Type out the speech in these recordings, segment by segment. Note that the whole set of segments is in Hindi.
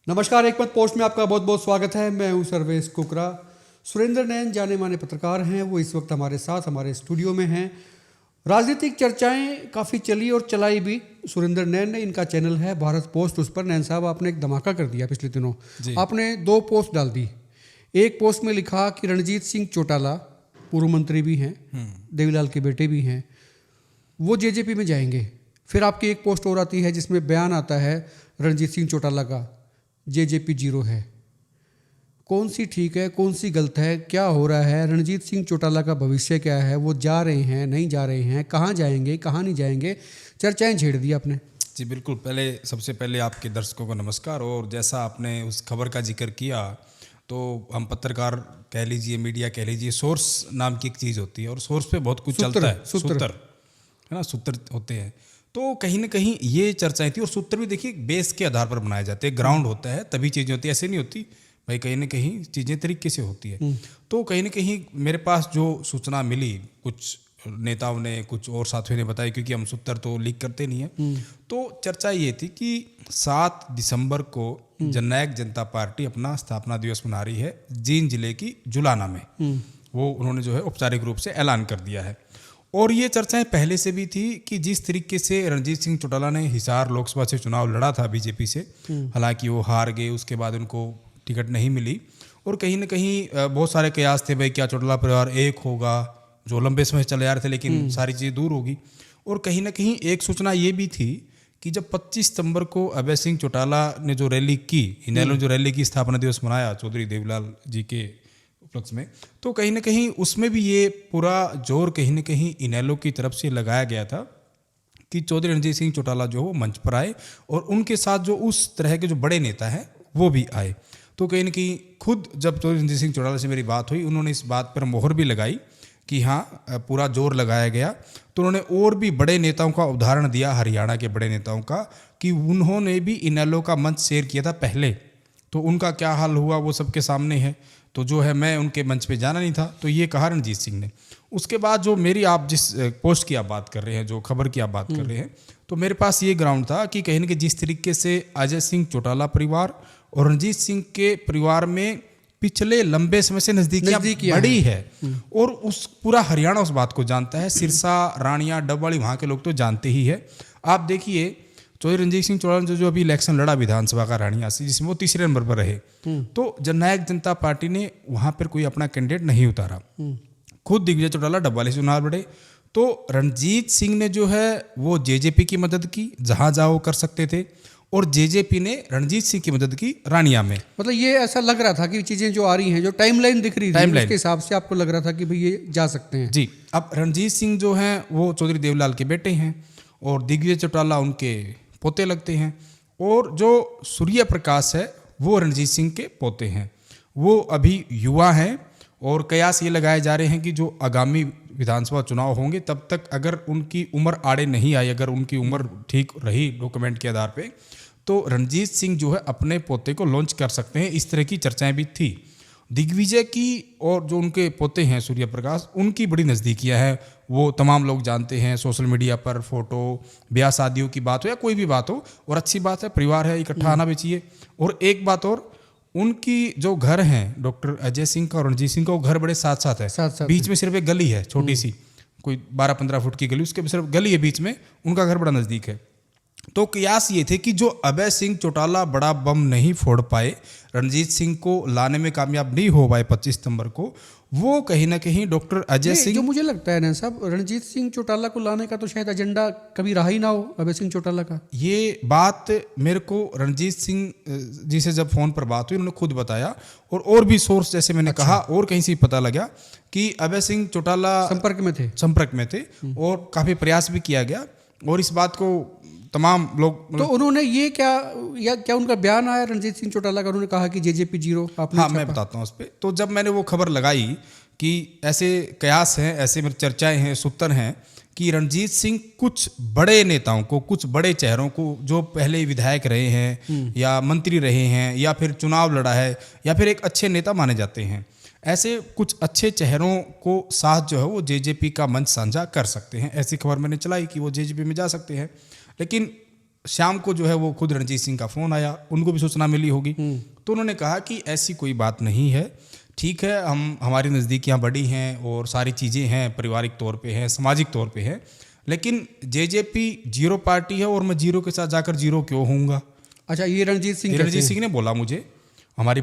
नमस्कार, एक मत पोस्ट में आपका बहुत बहुत स्वागत है। मैं हूं सर्वेश कुकरा। सुरेंद्र नैन जाने माने पत्रकार हैं, वो इस वक्त हमारे साथ हमारे स्टूडियो में हैं। राजनीतिक चर्चाएं काफ़ी चली और चलाई भी सुरेंद्र नैन ने। इनका चैनल है भारत पोस्ट, उस पर नैन साहब आपने एक धमाका कर दिया पिछले दिनों। आपने 2 पोस्ट डाल दी। एक पोस्ट में लिखा कि रणजीत सिंह चौटाला, पूर्व मंत्री भी हैं, देवीलाल के बेटे भी हैं, वो जेजेपी में जाएंगे। फिर आपकी एक पोस्ट और आती है जिसमें बयान आता है रणजीत सिंह चौटाला का, जेजेपी 0 है। कौन सी ठीक है, कौन सी गलत है, क्या हो रहा है? रणजीत सिंह चौटाला का भविष्य क्या है? वो जा रहे हैं, नहीं जा रहे हैं, कहाँ जाएंगे, कहाँ नहीं जाएंगे? चर्चाएं छेड़ दी आपने। जी बिल्कुल। सबसे पहले आपके दर्शकों को नमस्कार। और जैसा आपने उस खबर का जिक्र किया, तो हम पत्रकार कह लीजिए, मीडिया कह लीजिए, सोर्स नाम की एक चीज़ होती है और सोर्स पे बहुत कुछ चलता है। सूत्र है ना, सूत्र होते हैं। तो कहीं ना कहीं ये चर्चाएं थी। और सूत्र भी देखिए बेस के आधार पर बनाए जाते हैं, ग्राउंड होता है तभी चीज़ें होती है, ऐसे नहीं होती भाई। कहीं ना कहीं चीज़ें तरीके से होती है। तो कहीं ना कहीं मेरे पास जो सूचना मिली, कुछ नेताओं ने, कुछ और साथियों ने बताई, क्योंकि हम सूत्र तो लीक करते नहीं हैं। तो चर्चा ये थी कि 7 दिसंबर को जननायक जनता पार्टी अपना स्थापना दिवस मना रही है जींद जिले की जुलाना में। वो उन्होंने जो है औपचारिक रूप से ऐलान कर दिया है। और ये चर्चाएं पहले से भी थी कि जिस तरीके से रणजीत सिंह चौटाला ने हिसार लोकसभा से चुनाव लड़ा था बीजेपी से, हालांकि वो हार गए, उसके बाद उनको टिकट नहीं मिली। और कहीं ना कहीं बहुत सारे कयास थे, भाई क्या चौटाला परिवार एक होगा, जो लंबे समय चले आ रहे थे, लेकिन सारी चीज़ें दूर होगी। और कहीं ना कहीं एक सूचना ये भी थी कि जब 25 सितंबर को अभय सिंह चौटाला ने जो रैली की, इनेलो जो रैली की, स्थापना दिवस मनाया चौधरी देवीलाल जी के उपलक्ष्य में, तो कहीं ना कहीं उसमें भी ये पूरा जोर कहीं ना कहीं इनेलो की तरफ से लगाया गया था कि चौधरी रणजीत सिंह चौटाला जो वो मंच पर आए और उनके साथ जो उस तरह के जो बड़े नेता हैं वो भी आए। तो कहीं ना कहीं खुद जब चौधरी रणजीत सिंह चौटाला से मेरी बात हुई, उन्होंने इस बात पर मोहर भी लगाई कि हाँ, पूरा जोर लगाया गया। तो उन्होंने और भी बड़े नेताओं का उदाहरण दिया, हरियाणा के बड़े नेताओं का, कि उन्होंने भी इनेलो का मंच शेयर किया था पहले, तो उनका क्या हाल हुआ वो सबके सामने है। तो जो है, मैं उनके मंच पे जाना नहीं था। तो ये कहा रणजीत सिंह ने। उसके बाद जो मेरी, आप जिस पोस्ट की आप बात कर रहे हैं, जो खबर की आप बात कर रहे हैं, तो मेरे पास ये ग्राउंड था कि कहीं ना कहीं जिस तरीके से अजय सिंह चौटाला परिवार और रणजीत सिंह के परिवार में पिछले लंबे समय से नजदीकियां बड़ी है, और उस पूरा हरियाणा उस बात को जानता है। सिरसा, रानिया, डबवाड़ी, वहाँ के लोग तो जानते ही है। आप देखिए, चौधरी रणजीत सिंह चौटाला जो अभी इलेक्शन लड़ा विधानसभा का रानिया से, जिसमें वो 3रे नंबर पर रहे, तो जननायक जनता पार्टी ने वहां पर कोई अपना कैंडिडेट नहीं उतारा। खुद दिग्विजय चौटाला डबवाली से चुनाव लड़े। तो रणजीत सिंह ने जो है वो जेजेपी की मदद की, जहां जाओ कर सकते थे, और जेजेपी ने रणजीत सिंह की मदद की रानिया में। मतलब ये ऐसा लग रहा था कि चीजें जो आ रही हैं, जो टाइमलाइन दिख रही थी, उसके हिसाब से आपको लग रहा था कि भाई ये जा सकते हैं। जी। अब रणजीत सिंह जो हैं वो चौधरी देवीलाल के बेटे हैं और दिग्विजय चौटाला उनके पोते लगते हैं, और जो सूर्य प्रकाश है वो रणजीत सिंह के पोते हैं। वो अभी युवा हैं और कयास ये लगाए जा रहे हैं कि जो आगामी विधानसभा चुनाव होंगे तब तक अगर उनकी उम्र आड़े नहीं आई, अगर उनकी उम्र ठीक रही डॉक्यूमेंट के आधार पे, तो रणजीत सिंह जो है अपने पोते को लॉन्च कर सकते हैं। इस तरह की चर्चाएं भी थी दिग्विजय की, और जो उनके पोते हैं सूर्य प्रकाश, उनकी बड़ी नज़दीकियां हैं। वो तमाम लोग जानते हैं, सोशल मीडिया पर फोटो, ब्याह शादियों की बात हो या कोई भी बात हो, और अच्छी बात है, परिवार है, इकट्ठा आना भी चाहिए। और एक बात और, उनकी जो घर हैं डॉक्टर अजय सिंह का और रणजीत सिंह का, वो घर बड़े साथ साथ है। बीच में सिर्फ एक गली है छोटी सी, कोई 12-15 फुट की गली, उसके सिर्फ गली है बीच में, उनका घर बड़ा नज़दीक है। तो कयास ये थे कि जो अभय सिंह चौटाला बड़ा बम नहीं फोड़ पाए, रणजीत सिंह को लाने में कामयाब नहीं हो पाए 25 सितंबर को, वो कहीं ना कहीं डॉक्टर अजय सिंह, जो मुझे लगता है ना साहब, रणजीत सिंह चौटाला को लाने का तो शायद एजेंडा कभी रहा ही ना हो अभय सिंह चौटाला का। ये बात मेरे को रणजीत सिंह जी से जब फोन पर बात हुई, उन्होंने खुद बताया, और भी सोर्स जैसे मैंने कहा और कहीं से पता लगा कि अभय सिंह चौटाला संपर्क में थे और काफी प्रयास भी किया गया, और इस बात को तमाम लोग। तो उन्होंने ये क्या उनका बयान आया रणजीत सिंह चौटाला का, उन्होंने कहा कि जेजेपी 0? हाँ, मैं बताता हूँ उस पर। तो जब मैंने वो खबर लगाई कि ऐसे कयास हैं, ऐसे मेरी चर्चाएं हैं, सूत्र हैं कि रणजीत सिंह कुछ बड़े नेताओं को, कुछ बड़े चेहरों को, जो पहले विधायक रहे हैं या मंत्री रहे हैं या फिर चुनाव लड़ा है या फिर एक अच्छे नेता माने जाते हैं, ऐसे कुछ अच्छे चेहरों को साथ जो है वो जेजेपी का मंच साझा कर सकते हैं। ऐसी खबर मैंने चलाई कि वो जेजेपी में जा सकते हैं। लेकिन शाम को जो है वो खुद रणजीत सिंह का फ़ोन आया, उनको भी सूचना मिली होगी। तो उन्होंने कहा कि ऐसी कोई बात नहीं है, ठीक है, हमारी नज़दीकियाँ बड़ी हैं और सारी चीज़ें हैं, पारिवारिक तौर पे हैं, सामाजिक तौर पे हैं, लेकिन जेजेपी जीरो पार्टी है और मैं जीरो के साथ जाकर जीरो क्यों होऊंगा। अच्छा, ये रणजीत सिंह ने बोला मुझे, हमारी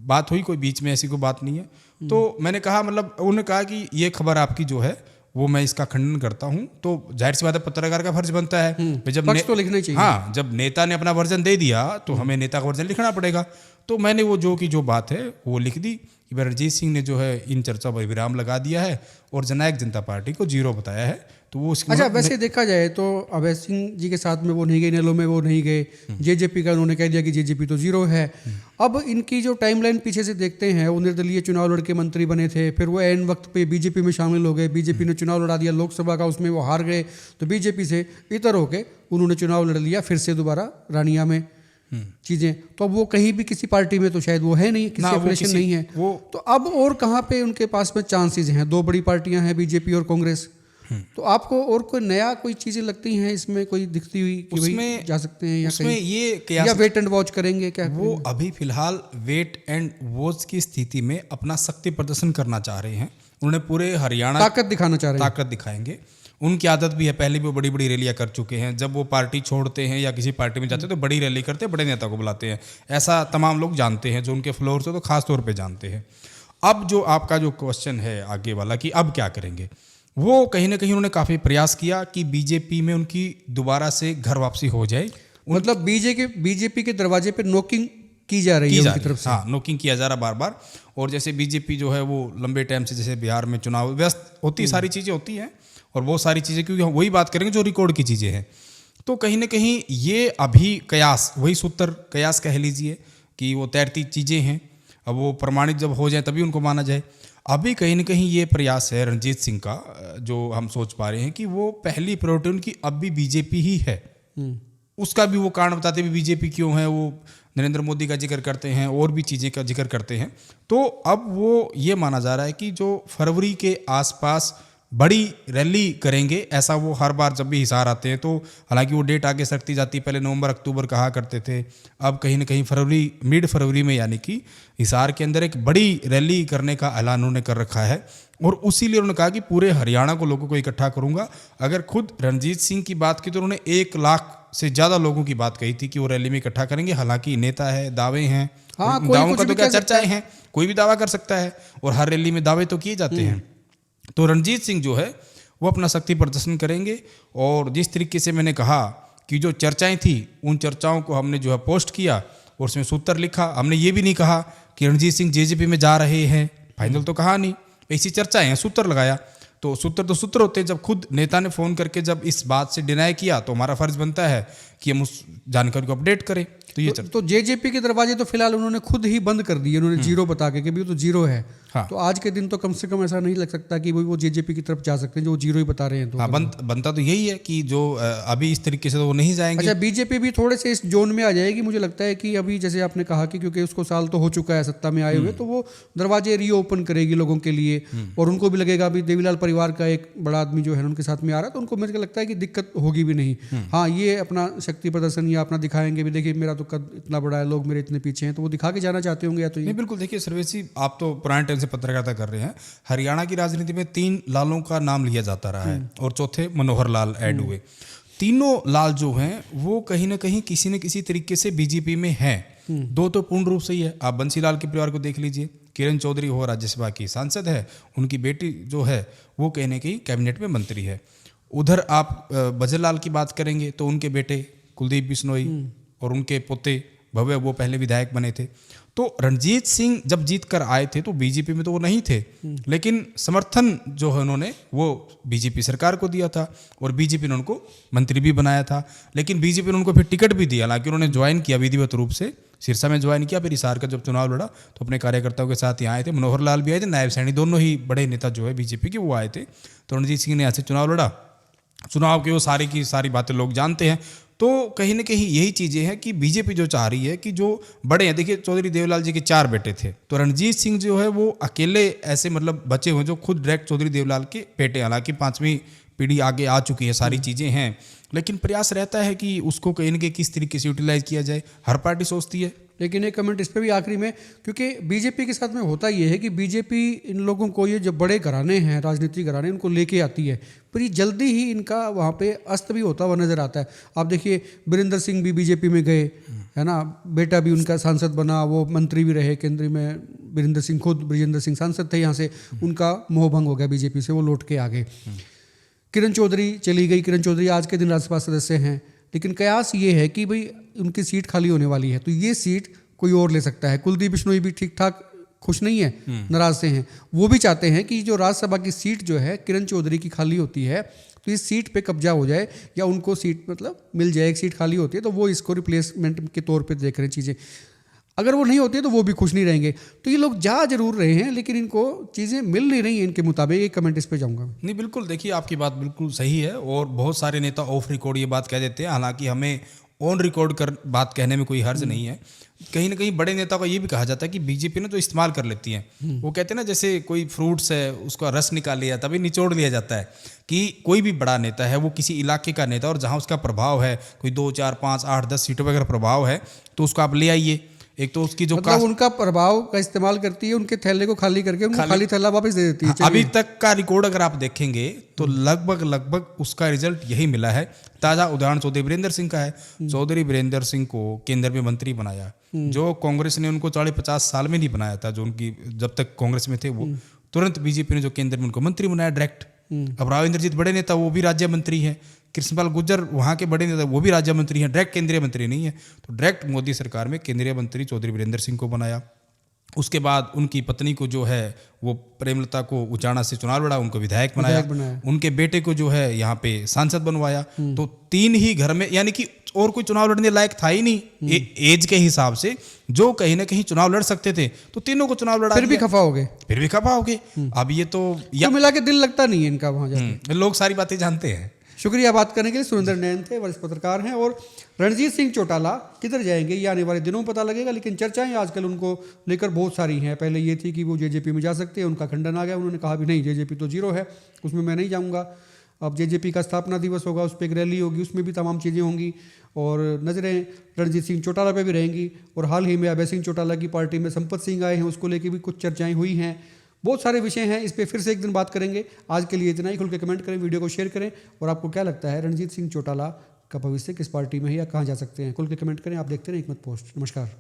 बात हुई, कोई बीच में ऐसी कोई बात नहीं है। तो मैंने कहा मतलब उन्होंने कहा कि ये खबर आपकी जो है वो मैं इसका खंडन करता हूं। तो जाहिर सी बात है पत्रकार का फर्ज बनता है कि जब पक्ष तो लिखना चाहिए। हाँ, जब नेता ने अपना वर्जन दे दिया तो हमें नेता का वर्जन लिखना पड़ेगा। तो मैंने वो जो बात है वो लिख दी कि रणजीत सिंह ने जो है इन चर्चा पर विराम लगा दिया है और जननायक जनता पार्टी को जीरो बताया है। तो वो अच्छा, वैसे देखा जाए तो अभय सिंह जी के साथ में वो नहीं गए, नेलो में वो नहीं गए, जेजेपी का उन्होंने कह दिया कि जेजेपी तो जीरो है। अब इनकी जो टाइमलाइन पीछे से देखते हैं, वो निर्दलीय चुनाव लड़के मंत्री बने थे, फिर वो एन वक्त पे बीजेपी में शामिल हो गए, बीजेपी ने चुनाव लड़ा दिया लोकसभा का, उसमें वो हार गए, तो बीजेपी से इतर होके उन्होंने चुनाव लड़ लिया फिर से दोबारा रानिया में चीजें। तो अब वो कहीं भी किसी पार्टी में तो शायद वो है नहीं, किसी एफिलिएशन नहीं है वो। तो अब और कहाँ पे उनके पास में चांसेस हैं? दो बड़ी पार्टियां हैं, बीजेपी और कांग्रेस। तो आपको और कोई नया कोई चीजें लगती हैं इसमें, कोई दिखती हुई कि भाई जा सकते हैं या उसमें ये या वेट एंड वॉच करेंगे क्या? वो अभी फिलहाल वेट एंड वॉच की स्थिति में अपना शक्ति प्रदर्शन करना चाह रहे हैं। उन्होंने पूरे हरियाणा ताकत दिखाना चाह रहे हैं, ताकत दिखाएंगे। उनकी आदत भी है, पहले भी वो बड़ी बड़ी रैलियां कर चुके हैं। जब वो पार्टी छोड़ते हैं या किसी पार्टी में जाते हैं तो बड़ी रैली करते हैं, बड़े नेता को बुलाते हैं। ऐसा तमाम लोग जानते हैं जो उनके फ्लोर से तो खास तौर पे जानते हैं। अब जो आपका जो क्वेश्चन है आगे वाला कि अब क्या करेंगे, वो कहीं ना कहीं उन्होंने काफ़ी प्रयास किया कि बीजेपी में उनकी दोबारा से घर वापसी हो जाए। मतलब बीजेपी के दरवाजे पे नोकिंग की जा रही है उनकी तरफ से। हाँ, नोकिंग किया जा रहा बार बार। और जैसे बीजेपी जो है वो लंबे टाइम से, जैसे बिहार में चुनाव व्यस्त होती, सारी चीज़ें होती हैं और वो सारी चीज़ें, क्योंकि हम वही बात करेंगे जो रिकॉर्ड की चीज़ें हैं, तो कहीं ना कहीं ये अभी कयास, वही सूत्र कयास कह लीजिए कि वो तैरती चीज़ें हैं। अब वो प्रमाणित जब हो जाए तभी उनको माना जाए। अभी कहीं ना कहीं ये प्रयास है रणजीत सिंह का, जो हम सोच पा रहे हैं कि वो पहली प्रायोरिटी उनकी अब भी बीजेपी ही है। उसका भी वो कारण बताते भी बीजेपी क्यों है, वो नरेंद्र मोदी का जिक्र करते हैं और भी चीज़ें का जिक्र करते हैं। तो अब वो ये माना जा रहा है कि जो फरवरी के आसपास बड़ी रैली करेंगे, ऐसा वो हर बार जब भी हिसार आते हैं, तो हालांकि वो डेट आगे सरकती जाती, पहले नवंबर अक्टूबर कहा करते थे, अब कहीं ना कहीं फरवरी, मिड फरवरी में, यानी कि हिसार के अंदर एक बड़ी रैली करने का ऐलान उन्होंने कर रखा है। और उसी लिए उन्होंने कहा कि पूरे हरियाणा को, लोगों को इकट्ठा करूंगा। अगर खुद रणजीत सिंह की बात की तो उन्होंने 1 लाख से ज़्यादा लोगों की बात कही थी कि वो रैली में इकट्ठा करेंगे। हालांकि नेता है, दावे हैं, दावों का तो क्या चर्चाएं हैं, कोई भी दावा कर सकता है और हर रैली में दावे तो किए जाते हैं। तो रणजीत सिंह जो है वो अपना शक्ति प्रदर्शन करेंगे। और जिस तरीके से मैंने कहा कि जो चर्चाएं थी, उन चर्चाओं को हमने जो है पोस्ट किया और उसमें सूत्र लिखा। हमने ये भी नहीं कहा कि रणजीत सिंह जेजेपी में जा रहे हैं, फाइनल तो कहा नहीं, ऐसी चर्चाएं हैं, सूत्र लगाया। तो सूत्र होते हैं। जब खुद नेता ने फ़ोन करके जब इस बात से डिनाई किया तो हमारा फर्ज बनता है कि हम उस जानकारी को अपडेट करें। तो ये तो जेजेपी के दरवाजे तो फिलहाल उन्होंने खुद ही बंद कर दिए, उन्होंने जीरो बता के कि भी तो जीरो है। हाँ। तो आज के दिन तो कम से कम ऐसा नहीं लग सकता कि वो जेजेपी की तरफ जा सकते हैं, जो जीरो ही बता रहे हैं। तो हाँ, बनता तो यही है कि जो अभी इस तरीके से तो वो नहीं जाएंगे। अच्छा, बीजेपी भी थोड़े से इस जोन में आ जाएगी, मुझे लगता है कि अभी जैसे आपने कहा कि क्योंकि उसको साल तो हो चुका है सत्ता में आए हुए, तो वो दरवाजे रीओपन करेगी लोगों के लिए। और उनको भी लगेगा अभी देवीलाल परिवार का एक बड़ा आदमी जो है उनके साथ में आ रहा है, तो उनको मुझे लगता है कि दिक्कत होगी भी नहीं। हाँ, ये अपना शक्ति प्रदर्शन या अपना दिखाएंगे भी, देखिए मेरा तो कद इतना बड़ा है, लोग मेरे इतने पीछे हैं, तो वो दिखा के जाना चाहते होंगे। या तो नहीं, बिल्कुल। देखिए सर्वेश जी, आप तो पुराने टाइम से पत्रकारिता कर रहे हैं। हरियाणा की राजनीति में 3 लालों का नाम लिया जाता रहा है और चौथे मनोहर लाल ऐड हुए। तीनों लाल जो हैं वो कहीं ना कहीं किसी न किसी तरीके से बीजेपी में हैं। 2 तो पूर्ण रूप से ही है। आप बंसीलाल के परिवार को देख लीजिए, किरण चौधरी हो राज्यसभा की सांसद है, उनकी बेटी जो है वो कहने की कैबिनेट में मंत्री है। उधर आप बजरलाल की बात करेंगे तो उनके बेटे कुलदीप बिश्नोई और उनके पोते भव्य, वो पहले विधायक बने थे। तो रणजीत सिंह जब जीत कर आए थे तो बीजेपी में तो वो नहीं थे, लेकिन समर्थन जो है उन्होंने वो बीजेपी सरकार को दिया था और बीजेपी ने उनको मंत्री भी बनाया था। लेकिन बीजेपी ने उनको फिर टिकट भी दिया, हालांकि उन्होंने ज्वाइन किया विधिवत रूप से, सिरसा में ज्वाइन किया, फिर हिसार का जब चुनाव लड़ा तो अपने कार्यकर्ताओं के साथ यहाँ आए थे। मनोहर लाल भी आए थे, नायब सैनी, दोनों ही बड़े नेता जो है बीजेपी के वो आए थे। तो रणजीत सिंह ने यहाँ से चुनाव लड़ा। चुनाव की वो सारी की सारी बातें लोग जानते हैं। तो कहीं ना कहीं यही चीज़ें हैं कि बीजेपी जो चाह रही है कि जो बड़े हैं, देखिए चौधरी देवलाल जी के 4 बेटे थे, तो रणजीत सिंह जो है वो अकेले ऐसे मतलब बचे हुए जो खुद डायरेक्ट चौधरी देवलाल के बेटे, हालांकि 5वीं पीढ़ी आगे आ चुकी है, सारी चीज़ें हैं, लेकिन प्रयास रहता है कि उसको कहीं न कहीं किस तरीके से यूटिलाइज किया जाए। हर पार्टी सोचती है। लेकिन एक कमेंट इस पे भी आखिरी में, क्योंकि बीजेपी के साथ में होता ये है कि बीजेपी इन लोगों को, ये जो बड़े घराने हैं, राजनीतिक घराने, उनको लेके आती है, पर ये जल्दी ही इनका वहाँ पे अस्त भी होता हुआ नजर आता है। आप देखिए वीरेंद्र सिंह भी बीजेपी में गए, है ना, बेटा भी उनका सांसद बना, वो मंत्री भी रहे केंद्र में। वीरेंद्र सिंह, खुद वीरेंद्र सिंह सांसद थे यहाँ से, उनका मोहभंग हो गया बीजेपी से, वो लौट के आ गए। किरण चौधरी चली गई, किरण चौधरी आज के दिन राज्यसभा सदस्य हैं, लेकिन कयास ये है कि भाई उनकी सीट खाली होने वाली है, तो ये सीट कोई और ले सकता है। कुलदीप बिश्नोई भी ठीक ठाक खुश नहीं है, नाराज से हैं। वो भी चाहते हैं कि जो राज्यसभा की सीट जो है किरण चौधरी की खाली होती है, तो इस सीट पे कब्जा हो जाए, या उनको सीट मतलब मिल जाए। एक सीट खाली होती है तो वो इसको रिप्लेसमेंट के तौर पे देख रहे हैं चीज़ें। अगर वो नहीं होती है तो वो भी खुश नहीं रहेंगे। तो ये लोग जा जरूर रहे हैं, लेकिन इनको चीज़ें मिल नहीं रही हैं इनके मुताबिक। एक कमेंट इस पे जाऊँगा। नहीं, बिल्कुल, देखिए आपकी बात बिल्कुल सही है, और बहुत सारे नेता ऑफ रिकॉर्ड ये बात कह देते हैं। हालांकि हमें ऑन रिकॉर्ड कर बात कहने में कोई हर्ज नहीं है। कहीं ना कहीं बड़े नेताओं का ये भी कहा जाता है कि बीजेपी ना जो इस्तेमाल कर लेती है, वो कहते हैं ना, जैसे कोई फ्रूट्स है उसका रस निकाल लिया तभी निचोड़ लिया जाता है, कि कोई भी बड़ा नेता है वो किसी इलाके का नेता, और जहाँ उसका प्रभाव है, कोई 2, 4, 5, 8, 10 सीटों पर अगर प्रभाव है तो उसको आप ले आइए। एक तो उसकी जो मतलब उनका प्रभाव का इस्तेमाल करती है, उनके थैले को खाली करके उनको खाली थैला वापस दे देती है। अभी तक का रिकॉर्ड अगर आप देखेंगे तो लगभग उसका रिजल्ट यही मिला है। ताजा उदाहरण चौधरी वीरेंद्र सिंह का है। चौधरी वीरेंद्र सिंह को केंद्र में मंत्री बनाया, जो कांग्रेस ने उनको 40-50 साल में नहीं बनाया था, जो उनकी जब तक कांग्रेस में थे, वो तुरंत बीजेपी ने जो केंद्र में उनको मंत्री बनाया डायरेक्ट। अब राव इंद्रजीत बड़े नेता, वो भी राज्य मंत्री हैं। कृष्णपाल गुर्जर वहाँ के बड़े नेता, वो भी राज्य मंत्री हैं, डायरेक्ट केंद्रीय मंत्री नहीं है। तो डायरेक्ट मोदी सरकार में केंद्रीय मंत्री चौधरी वीरेंद्र सिंह को बनाया। उसके बाद उनकी पत्नी को जो है वो प्रेमलता को उचाना से चुनाव लड़ा, उनको विधायक बनाया। उनके बेटे को जो है यहाँ पे सांसद बनवाया। तो 3 ही घर में, यानी कि और कोई चुनाव लड़ने लायक था ही नहीं एज के हिसाब से, जो कहीं ना कहीं चुनाव लड़ सकते थे, तो तीनों को चुनाव लड़ा। फिर भी खफा हो गए। अब ये तो मिला के दिल लगता नहीं है इनका वहाँ जाके। लोग सारी बातें जानते हैं। शुक्रिया बात करने के लिए। सुरेंद्र नैन थे, वरिष्ठ पत्रकार हैं। और रणजीत सिंह चौटाला किधर जाएंगे ये आने वाले दिनों में पता लगेगा, लेकिन चर्चाएं आजकल उनको लेकर बहुत सारी हैं। पहले ये थी कि वो जेजेपी में जा सकते हैं, उनका खंडन आ गया। उन्होंने कहा भी नहीं, जेजेपी तो जीरो है, उसमें मैं नहीं जाऊँगा। अब जेजेपी का स्थापना दिवस होगा, उस पर एक रैली होगी, उसमें भी तमाम चीज़ें होंगी, और नज़रें रणजीत सिंह चौटाला पे भी रहेंगी। और हाल ही में अभय सिंह चौटाला की पार्टी में संपत सिंह आए हैं, उसको लेकर भी कुछ चर्चाएं हुई हैं। बहुत सारे विषय हैं, इस पर फिर से एक दिन बात करेंगे। आज के लिए इतना ही। खुल के कमेंट करें, वीडियो को शेयर करें, और आपको क्या लगता है रणजीत सिंह चौटाला का भविष्य किस पार्टी में है या कहाँ जा सकते हैं? खुल के कमेंट करें। आप देखते रहें एकमत पोस्ट। नमस्कार।